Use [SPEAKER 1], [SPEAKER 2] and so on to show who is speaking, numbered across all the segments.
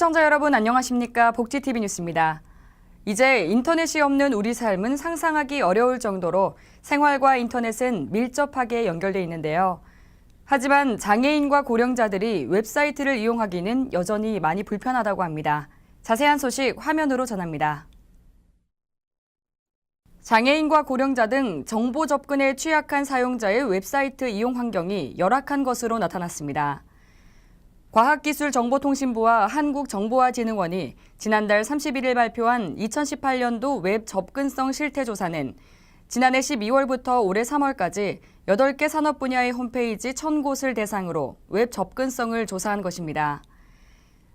[SPEAKER 1] 시청자 여러분 안녕하십니까? 복지TV 뉴스입니다. 이제 인터넷이 없는 우리 삶은 상상하기 어려울 정도로 생활과 인터넷은 밀접하게 연결돼 있는데요. 하지만 장애인과 고령자들이 웹사이트를 이용하기는 여전히 많이 불편하다고 합니다. 자세한 소식 화면으로 전합니다. 장애인과 고령자 등 정보 접근에 취약한 사용자의 웹사이트 이용 환경이 열악한 것으로 나타났습니다. 과학기술정보통신부와 한국정보화진흥원이 지난달 31일 발표한 2018년도 웹 접근성 실태조사는 지난해 12월부터 올해 3월까지 8개 산업 분야의 홈페이지 1,000곳을 대상으로 웹 접근성을 조사한 것입니다.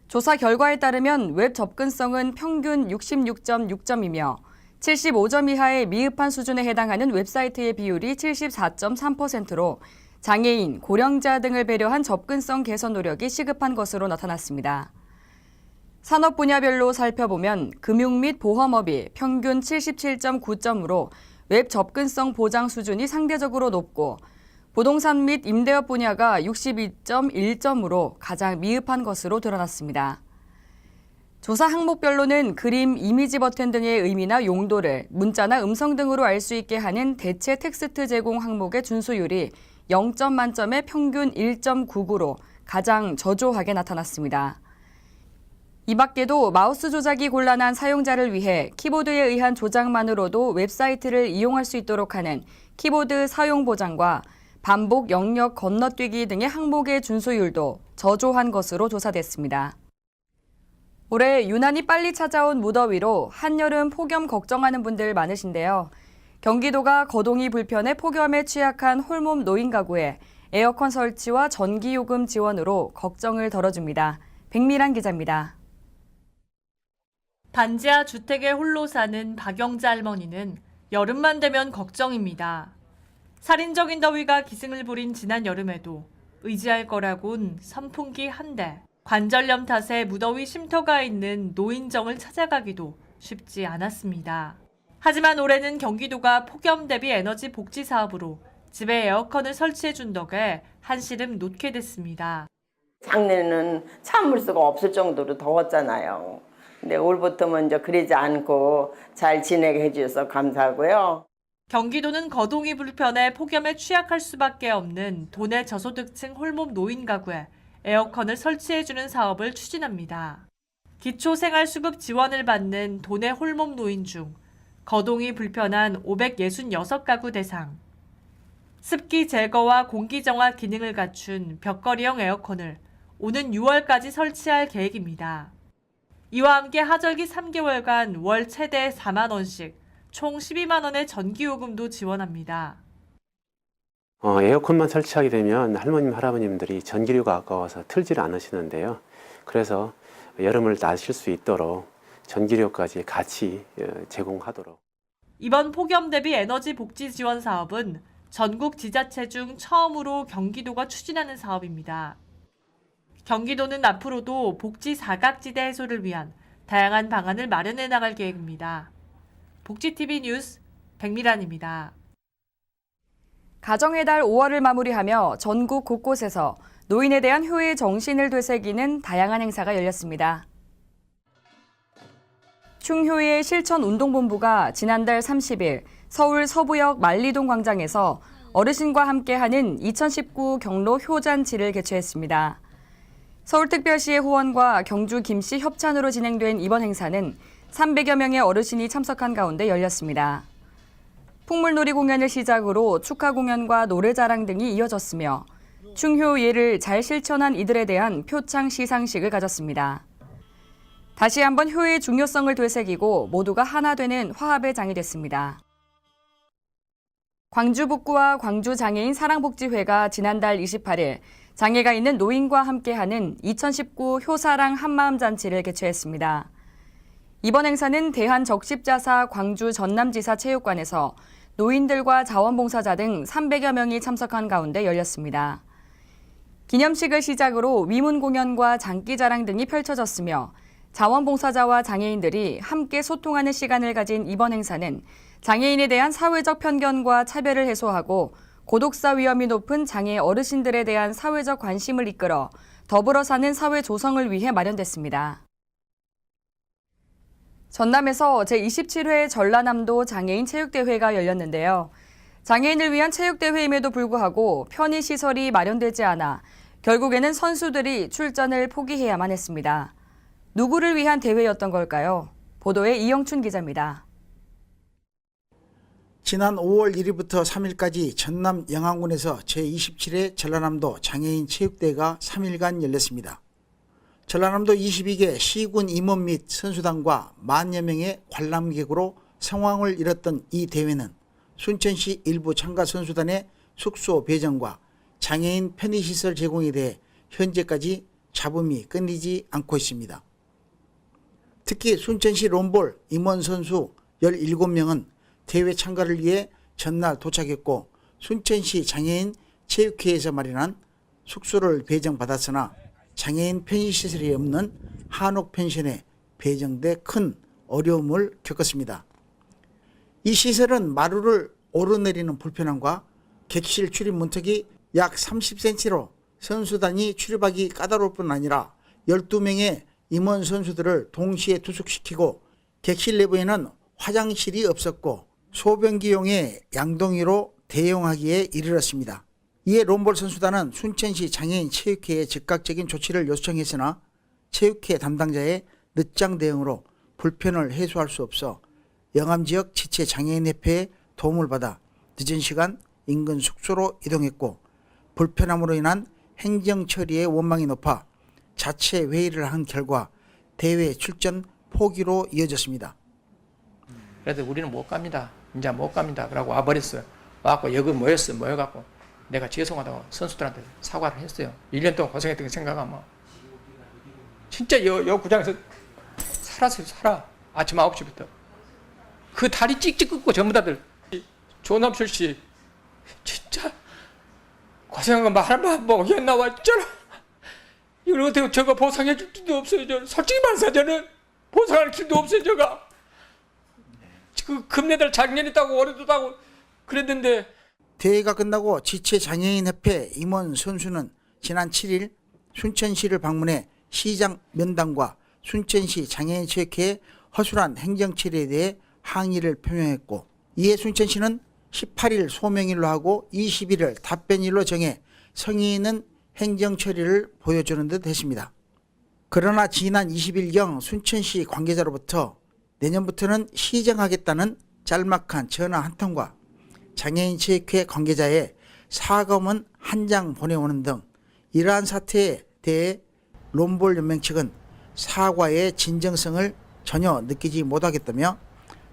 [SPEAKER 1] 조사 결과에 따르면 웹 접근성은 평균 66.6점이며 75점 이하의 미흡한 수준에 해당하는 웹사이트의 비율이 74.3%로 장애인, 고령자 등을 배려한 접근성 개선 노력이 시급한 것으로 나타났습니다. 산업 분야별로 살펴보면 금융 및 보험업이 평균 77.9점으로 웹 접근성 보장 수준이 상대적으로 높고 부동산 및 임대업 분야가 62.1점으로 가장 미흡한 것으로 드러났습니다. 조사 항목별로는 그림, 이미지 버튼 등의 의미나 용도를 문자나 음성 등으로 알 수 있게 하는 대체 텍스트 제공 항목의 준수율이 0점 만점에 평균 1.99로 가장 저조하게 나타났습니다. 이 밖에도 마우스 조작이 곤란한 사용자를 위해 키보드에 의한 조작만으로도 웹사이트를 이용할 수 있도록 하는 키보드 사용 보장과 반복 영역 건너뛰기 등의 항목의 준수율도 저조한 것으로 조사됐습니다. 올해 유난히 빨리 찾아온 무더위로 한여름 폭염 걱정하는 분들 많으신데요. 경기도가 거동이 불편해 폭염에 취약한 홀몸 노인 가구에 에어컨 설치와 전기요금 지원으로 걱정을 덜어줍니다. 백미란 기자입니다.
[SPEAKER 2] 반지하 주택에 홀로 사는 박영자 할머니는 여름만 되면 걱정입니다. 살인적인 더위가 기승을 부린 지난 여름에도 의지할 거라곤 선풍기 한 대, 관절염 탓에 무더위 쉼터가 있는 노인정을 찾아가기도 쉽지 않았습니다. 하지만 올해는 경기도가 폭염 대비 에너지 복지 사업으로 집에 에어컨을 설치해준 덕에 한시름 놓게 됐습니다.
[SPEAKER 3] 작년에는 참을 수가 없을 정도로 더웠잖아요. 근데 올부터는 이제 그러지 않고 잘 지내게 해주셔서 감사하고요.
[SPEAKER 2] 경기도는 거동이 불편해 폭염에 취약할 수밖에 없는 도내 저소득층 홀몸 노인 가구에 에어컨을 설치해주는 사업을 추진합니다. 기초생활수급 지원을 받는 도내 홀몸 노인 중 거동이 불편한 566가구 대상, 습기 제거와 공기 정화 기능을 갖춘 벽걸이형 에어컨을 오는 6월까지 설치할 계획입니다. 이와 함께 하절기 3개월간 월 최대 4만 원씩 총 12만 원의 전기요금도 지원합니다.
[SPEAKER 4] 에어컨만 설치하게 되면 할머님, 할아버님들이 전기료가 아까워서 틀지를 않으시는데요. 그래서 여름을 나실 수 있도록 전기료까지 같이 제공하도록.
[SPEAKER 2] 이번 폭염 대비 에너지 복지 지원 사업은 전국 지자체 중 처음으로 경기도가 추진하는 사업입니다. 경기도는 앞으로도 복지 사각지대 해소를 위한 다양한 방안을 마련해 나갈 계획입니다. 복지TV 뉴스 백미란입니다.
[SPEAKER 1] 가정의 달 5월을 마무리하며 전국 곳곳에서 노인에 대한 효의 정신을 되새기는 다양한 행사가 열렸습니다. 충효의 실천운동본부가 지난달 30일 서울 서부역 만리동 광장에서 어르신과 함께하는 2019 경로 효잔치를 개최했습니다. 서울특별시의 후원과 경주 김씨 협찬으로 진행된 이번 행사는 300여 명의 어르신이 참석한 가운데 열렸습니다. 풍물놀이 공연을 시작으로 축하 공연과 노래자랑 등이 이어졌으며 충효 예를 잘 실천한 이들에 대한 표창 시상식을 가졌습니다. 다시 한번 효의 중요성을 되새기고 모두가 하나 되는 화합의 장이 됐습니다. 광주북구와 광주장애인 사랑복지회가 지난달 28일 장애가 있는 노인과 함께하는 2019 효사랑 한마음잔치를 개최했습니다. 이번 행사는 대한적십자사 광주 전남지사 체육관에서 노인들과 자원봉사자 등 300여 명이 참석한 가운데 열렸습니다. 기념식을 시작으로 위문 공연과 장기자랑 등이 펼쳐졌으며 자원봉사자와 장애인들이 함께 소통하는 시간을 가진 이번 행사는 장애인에 대한 사회적 편견과 차별을 해소하고 고독사 위험이 높은 장애 어르신들에 대한 사회적 관심을 이끌어 더불어 사는 사회 조성을 위해 마련됐습니다. 전남에서 제27회 전라남도 장애인 체육대회가 열렸는데요. 장애인을 위한 체육대회임에도 불구하고 편의시설이 마련되지 않아 결국에는 선수들이 출전을 포기해야만 했습니다. 누구를 위한 대회였던 걸까요? 보도에 이영춘 기자입니다.
[SPEAKER 5] 지난 5월 1일부터 3일까지 전남 영암군에서 제27회 전라남도 장애인 체육대회가 3일간 열렸습니다. 전라남도 22개 시군 임원 및 선수단과 만여 명의 관람객으로 성황을 이뤘던 이 대회는 순천시 일부 참가 선수단의 숙소 배정과 장애인 편의시설 제공에 대해 현재까지 잡음이 끊이지 않고 있습니다. 특히 순천시 롬볼 임원 선수 17명은 대회 참가를 위해 전날 도착했고 순천시 장애인 체육회에서 마련한 숙소를 배정받았으나 장애인 편의시설이 없는 한옥 펜션에 배정돼 큰 어려움을 겪었습니다. 이 시설은 마루를 오르내리는 불편함과 객실 출입 문턱이 약 30cm로 선수단이 출입하기 까다로울 뿐 아니라 12명의 임원 선수들을 동시에 투숙시키고 객실 내부에는 화장실이 없었고 소변기용의 양동이로 대용하기에 이르렀습니다. 이에 롬볼 선수단은 순천시 장애인 체육회에 즉각적인 조치를 요청했으나 체육회 담당자의 늦장 대응으로 불편을 해소할 수 없어 영암지역 지체 장애인협회의 도움을 받아 늦은 시간 인근 숙소로 이동했고 불편함으로 인한 행정 처리의 원망이 높아 자체 회의를 한 결과 대회 출전 포기로 이어졌습니다.
[SPEAKER 6] 그래도 우리는 못 갑니다. 이제 못 갑니다. 그러고 와버렸어요. 와갖고 여기 모여갖고 내가 죄송하다고 선수들한테 사과를 했어요. 1년 동안 고생했던 거 생각하면 진짜 여 구장에서 살아. 아침 9시부터. 그 다리 찍찍 끊고 전부 다들 조남철 씨 진짜 고생한 거 말하면 뭐 여기 나왔잖아. 이걸 어떻게 저거 보상해 줄 수도 없어요. 저는 솔직히 말해서 저는 보상할 길도 없어요. 저가 그 금메달 작년에 따고 올해도 따고 그랬는데.
[SPEAKER 5] 대회가 끝나고 지체 장애인협회 임원 선수는 지난 7일 순천시를 방문해 시장 면담과 순천시 장애인체육회의 허술한 행정처리에 대해 항의를 표명했고 이에 순천시는 18일 소명일로 하고 21일 답변일로 정해 성의 있는 행정처리를 보여주는 듯 했습니다. 그러나 지난 20일경 순천시 관계자로부터 내년부터는 시정하겠다는 짤막한 전화 한 통과 장애인 체육회 관계자의 사과문 한 장 보내오는 등 이러한 사태에 대해 롬볼 연맹 측은 사과의 진정성을 전혀 느끼지 못하겠다며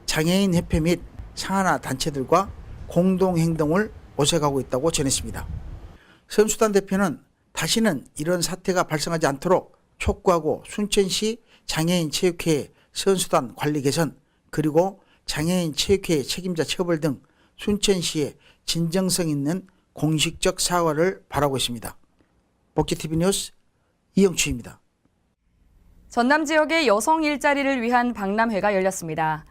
[SPEAKER 5] 장애인 협회 및 상하나 단체들과 공동행동을 모색하고 있다고 전했습니다. 선수단 대표는 다시는 이런 사태가 발생하지 않도록 촉구하고 순천시 장애인 체육회 선수단 관리 개선 그리고 장애인 체육회 책임자 처벌 등 순천시의 진정성 있는 공식적 사과를 바라고 있습니다. 복지TV 뉴스 이영추입니다.
[SPEAKER 1] 전남 지역의 여성 일자리를 위한 박람회가 열렸습니다.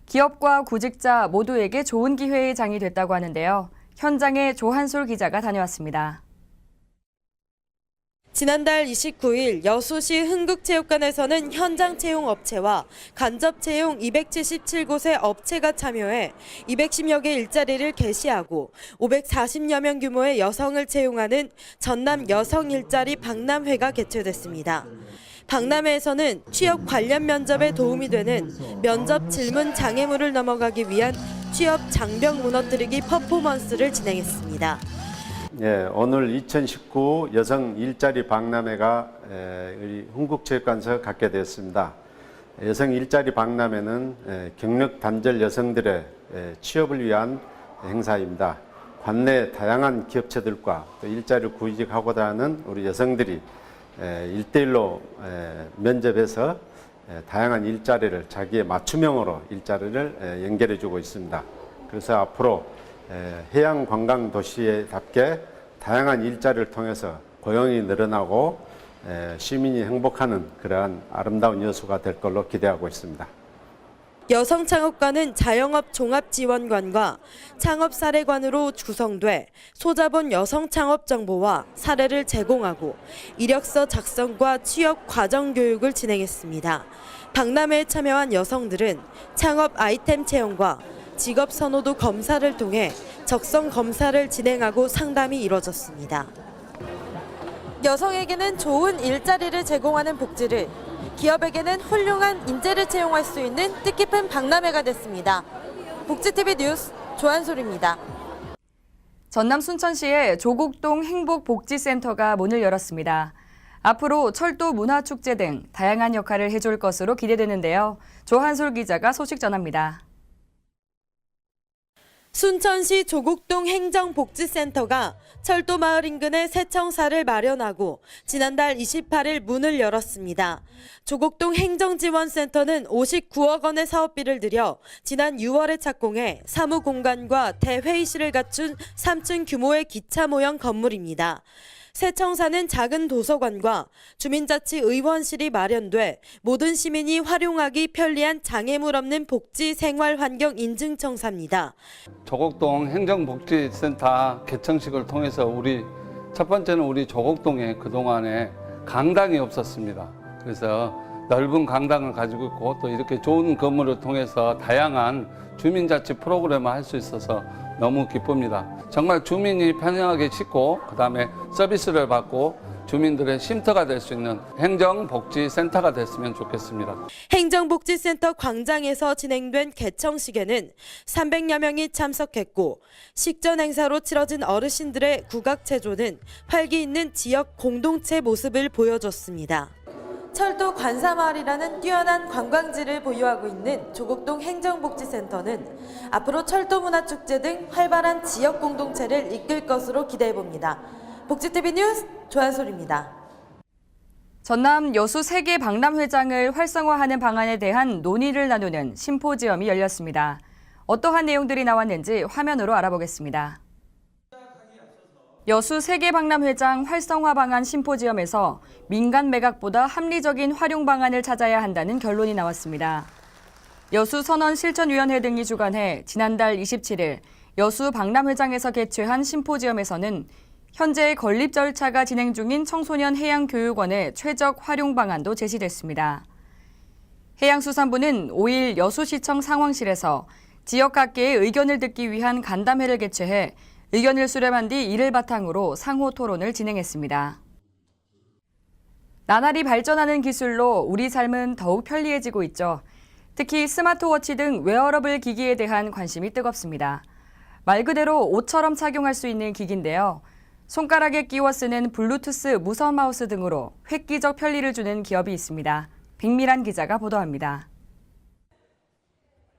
[SPEAKER 1] 기업과 구직자 모두에게 좋은 기회의 장이 됐다고 하는데요. 현장에 조한솔 기자가 다녀왔습니다.
[SPEAKER 7] 지난달 29일 여수시 흥국체육관에서는 현장 채용 업체와 간접 채용 277곳의 업체가 참여해 210여 개 일자리를 개시하고 540여 명 규모의 여성을 채용하는 전남 여성 일자리 박람회가 개최됐습니다. 박람회에서는 취업 관련 면접에 도움이 되는 면접 질문 장애물을 넘어가기 위한 취업 장벽 무너뜨리기 퍼포먼스를 진행했습니다.
[SPEAKER 8] 예, 오늘 2019 여성 일자리 박람회가 우리 흥국체육관에서 갖게 되었습니다. 여성 일자리 박람회는 경력 단절 여성들의 취업을 위한 행사입니다. 관내 다양한 기업체들과 또 일자리를 구직하고자 하는 우리 여성들이 1대1로 면접해서 다양한 일자리를 자기의 맞춤형으로 일자리를 연결해 주고 있습니다. 그래서 앞으로 해양 관광 도시에답게 다양한 일자리를 통해서 고용이 늘어나고 시민이 행복하는 그러한 아름다운 여수가 될 걸로 기대하고 있습니다.
[SPEAKER 7] 여성창업관은 자영업 종합지원관과 창업사례관으로 구성돼 소자본 여성창업 정보와 사례를 제공하고 이력서 작성과 취업 과정 교육을 진행했습니다. 박람회에 참여한 여성들은 창업 아이템 체험과 직업 선호도 검사를 통해 적성 검사를 진행하고 상담이 이뤄졌습니다. 여성에게는 좋은 일자리를 제공하는 복지를, 기업에게는 훌륭한 인재를 채용할 수 있는 뜻깊은 박람회가 됐습니다. 복지TV 뉴스 조한솔입니다.
[SPEAKER 1] 전남 순천시의 조곡동 행복복지센터가 문을 열었습니다. 앞으로 철도 문화축제 등 다양한 역할을 해줄 것으로 기대되는데요. 조한솔 기자가 소식 전합니다.
[SPEAKER 7] 순천시 조곡동 행정복지센터가 철도마을 인근에 새청사를 마련하고 지난달 28일 문을 열었습니다. 조곡동 행정지원센터는 59억 원의 사업비를 들여 지난 6월에 착공해 사무공간과 대회의실을 갖춘 3층 규모의 기차 모형 건물입니다. 새청사는 작은 도서관과 주민자치의원실이 마련돼 모든 시민이 활용하기 편리한 장애물 없는 복지 생활 환경 인증청사입니다.
[SPEAKER 9] 조곡동 행정복지센터 개청식을 통해서 첫 번째는 우리 조곡동에 그동안에 강당이 없었습니다. 그래서 넓은 강당을 가지고 있고 또 이렇게 좋은 건물을 통해서 다양한 주민자치 프로그램을 할 수 있어서 너무 기쁩니다. 정말 주민이 편하게 씻고 그다음에 서비스를 받고 주민들의 쉼터가 될 수 있는 행정복지센터가 됐으면 좋겠습니다.
[SPEAKER 7] 행정복지센터 광장에서 진행된 개청식에는 300여 명이 참석했고 식전 행사로 치러진 어르신들의 국악체조는 활기 있는 지역 공동체 모습을 보여줬습니다. 철도 관사마을이라는 뛰어난 관광지를 보유하고 있는 조곡동 행정복지센터는 앞으로 철도문화축제 등 활발한 지역 공동체를 이끌 것으로 기대해봅니다. 복지TV 뉴스 조한솔입니다.
[SPEAKER 1] 전남 여수 세계 박람회장을 활성화하는 방안에 대한 논의를 나누는 심포지엄이 열렸습니다. 어떠한 내용들이 나왔는지 화면으로 알아보겠습니다. 여수 세계박람회장 활성화 방안 심포지엄에서 민간 매각보다 합리적인 활용 방안을 찾아야 한다는 결론이 나왔습니다. 여수 선언 실천위원회 등이 주관해 지난달 27일 여수 박람회장에서 개최한 심포지엄에서는 현재 건립 절차가 진행 중인 청소년 해양교육원의 최적 활용 방안도 제시됐습니다. 해양수산부는 5일 여수시청 상황실에서 지역각계의 의견을 듣기 위한 간담회를 개최해 의견을 수렴한 뒤 이를 바탕으로 상호 토론을 진행했습니다. 나날이 발전하는 기술로 우리 삶은 더욱 편리해지고 있죠. 특히 스마트워치 등 웨어러블 기기에 대한 관심이 뜨겁습니다. 말 그대로 옷처럼 착용할 수 있는 기기인데요. 손가락에 끼워 쓰는 블루투스 무선 마우스 등으로 획기적 편리를 주는 기업이 있습니다. 백미란 기자가 보도합니다.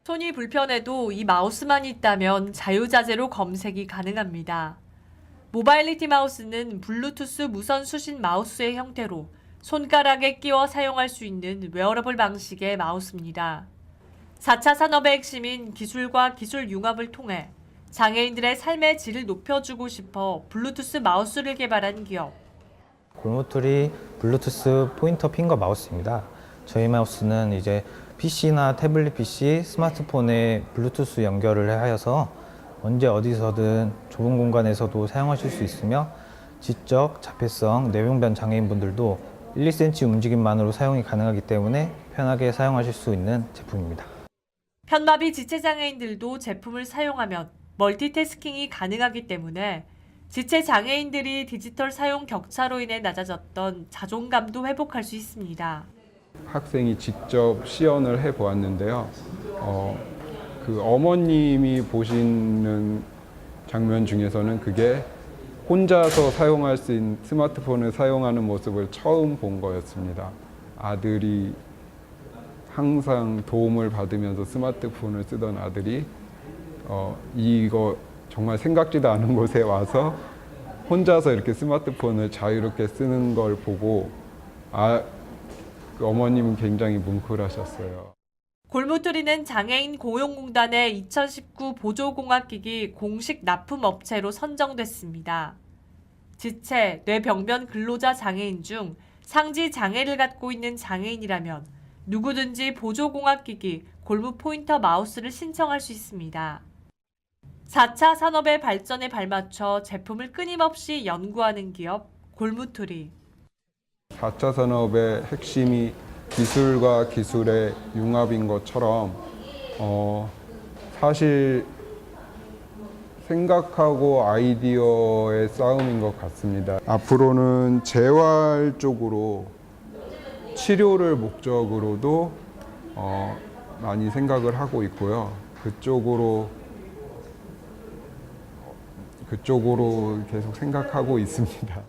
[SPEAKER 2] 손이 불편해도 이 마우스만 있다면 자유자재로 검색이 가능합니다. 모바일리티 마우스는 블루투스 무선 수신 마우스의 형태로 손가락에 끼워 사용할 수 있는 웨어러블 방식의 마우스입니다. 4차 산업의 핵심인 기술과 기술 융합을 통해 장애인들의 삶의 질을 높여주고 싶어 블루투스 마우스를 개발한 기업.
[SPEAKER 10] 골무툴이 블루투스 포인터 핑거 마우스입니다. 저희 마우스는 이제 PC나 태블릿 PC, 스마트폰에 블루투스 연결을 하여서 언제 어디서든 좁은 공간에서도 사용하실 수 있으며 지적, 자폐성, 뇌병변 장애인분들도 1, 2cm 움직임만으로 사용이 가능하기 때문에 편하게 사용하실 수 있는 제품입니다.
[SPEAKER 2] 편마비 지체장애인들도 제품을 사용하면 멀티태스킹이 가능하기 때문에 지체장애인들이 디지털 사용 격차로 인해 낮아졌던 자존감도 회복할 수 있습니다.
[SPEAKER 11] 학생이 직접 시연을 해보았는데요. 그 어머님이 보시는 장면 중에서는 그게 혼자서 사용할 수 있는 스마트폰을 사용하는 모습을 처음 본 거였습니다. 아들이 항상 도움을 받으면서 스마트폰을 쓰던 아들이 이거 정말 생각지도 않은 곳에 와서 혼자서 이렇게 스마트폰을 자유롭게 쓰는 걸 보고 그 어머님은 굉장히 뭉클하셨어요.
[SPEAKER 2] 골무투리는 장애인 고용공단의 2019 보조공학기기 공식 납품업체로 선정됐습니다. 지체, 뇌병변 근로자 장애인 중 상지 장애를 갖고 있는 장애인이라면 누구든지 보조공학기기 골무 포인터 마우스를 신청할 수 있습니다. 4차 산업의 발전에 발맞춰 제품을 끊임없이 연구하는 기업 골무투리.
[SPEAKER 11] 4차 산업의 핵심이 기술과 기술의 융합인 것처럼 사실 생각하고 아이디어의 싸움인 것 같습니다. 앞으로는 재활 쪽으로 치료를 목적으로도 많이 생각을 하고 있고요. 그쪽으로 계속 생각하고 있습니다.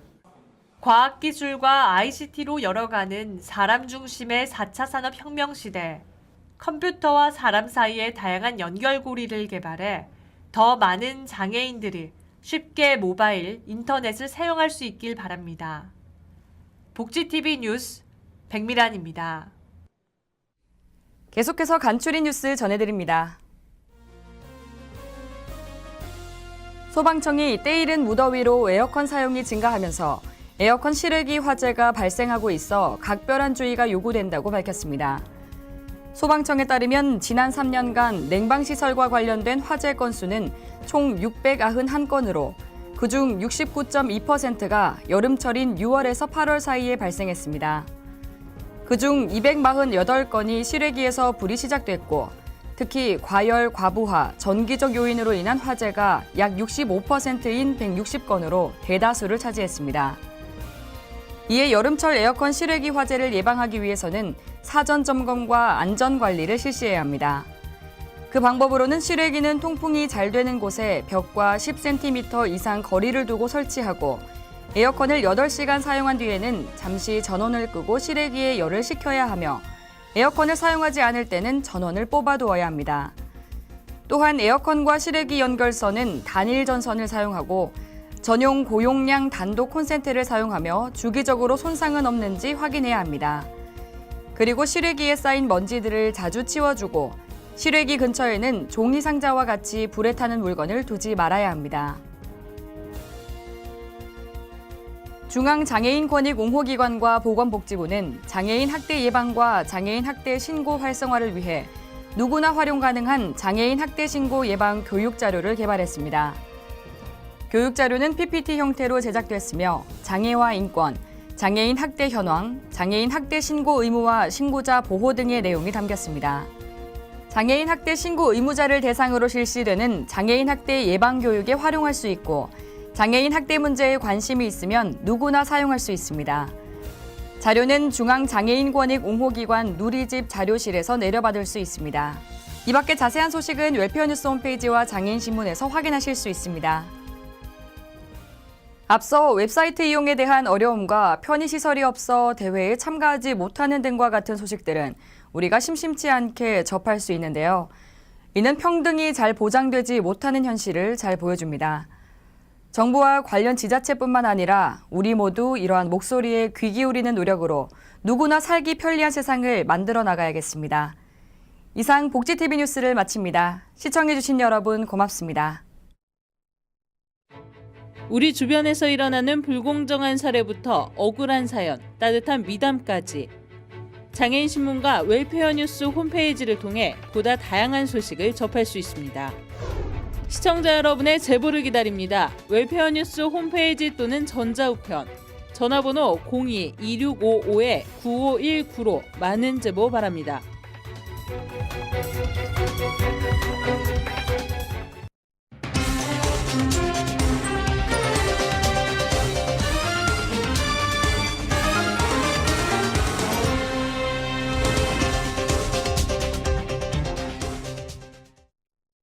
[SPEAKER 2] 과학기술과 ICT로 열어가는 사람 중심의 4차 산업혁명 시대, 컴퓨터와 사람 사이의 다양한 연결고리를 개발해 더 많은 장애인들이 쉽게 모바일, 인터넷을 사용할 수 있길 바랍니다. 복지TV 뉴스 백미란입니다.
[SPEAKER 1] 계속해서 간추린 뉴스 전해드립니다. 소방청이 때이른 무더위로 에어컨 사용이 증가하면서 에어컨 실외기 화재가 발생하고 있어 각별한 주의가 요구된다고 밝혔습니다. 소방청에 따르면 지난 3년간 냉방시설과 관련된 화재 건수는 총 691건으로 그중 69.2%가 여름철인 6월에서 8월 사이에 발생했습니다. 그중 248건이 실외기에서 불이 시작됐고 특히 과열, 과부하, 전기적 요인으로 인한 화재가 약 65%인 160건으로 대다수를 차지했습니다. 이에 여름철 에어컨 실외기 화재를 예방하기 위해서는 사전 점검과 안전 관리를 실시해야 합니다. 그 방법으로는 실외기는 통풍이 잘 되는 곳에 벽과 10cm 이상 거리를 두고 설치하고 에어컨을 8시간 사용한 뒤에는 잠시 전원을 끄고 실외기에 열을 식혀야 하며 에어컨을 사용하지 않을 때는 전원을 뽑아두어야 합니다. 또한 에어컨과 실외기 연결선은 단일 전선을 사용하고 전용 고용량 단독 콘센트를 사용하며 주기적으로 손상은 없는지 확인해야 합니다. 그리고 실외기에 쌓인 먼지들을 자주 치워주고 실외기 근처에는 종이 상자와 같이 불에 타는 물건을 두지 말아야 합니다. 중앙장애인권익 옹호기관과 보건복지부는 장애인 학대 예방과 장애인 학대 신고 활성화를 위해 누구나 활용 가능한 장애인 학대 신고 예방 교육 자료를 개발했습니다. 교육 자료는 PPT 형태로 제작됐으며 장애와 인권, 장애인 학대 현황, 장애인 학대 신고 의무와 신고자 보호 등의 내용이 담겼습니다. 장애인 학대 신고 의무자를 대상으로 실시되는 장애인 학대 예방 교육에 활용할 수 있고 장애인 학대 문제에 관심이 있으면 누구나 사용할 수 있습니다. 자료는 중앙장애인권익 옹호기관 누리집 자료실에서 내려받을 수 있습니다. 이 밖에 자세한 소식은 웰페어뉴스 홈페이지와 장애인신문에서 확인하실 수 있습니다. 앞서 웹사이트 이용에 대한 어려움과 편의시설이 없어 대회에 참가하지 못하는 등과 같은 소식들은 우리가 심심치 않게 접할 수 있는데요. 이는 평등이 잘 보장되지 못하는 현실을 잘 보여줍니다. 정부와 관련 지자체뿐만 아니라 우리 모두 이러한 목소리에 귀 기울이는 노력으로 누구나 살기 편리한 세상을 만들어 나가야겠습니다. 이상 복지TV 뉴스를 마칩니다. 시청해주신 여러분 고맙습니다.
[SPEAKER 12] 우리 주변에서 일어나는 불공정한 사례부터 억울한 사연, 따뜻한 미담까지 장애인신문과 웰페어뉴스 홈페이지를 통해 보다 다양한 소식을 접할 수 있습니다. 시청자 여러분의 제보를 기다립니다. 웰페어뉴스 홈페이지 또는 전자우편, 전화번호 02-2655-9519로 많은 제보 바랍니다.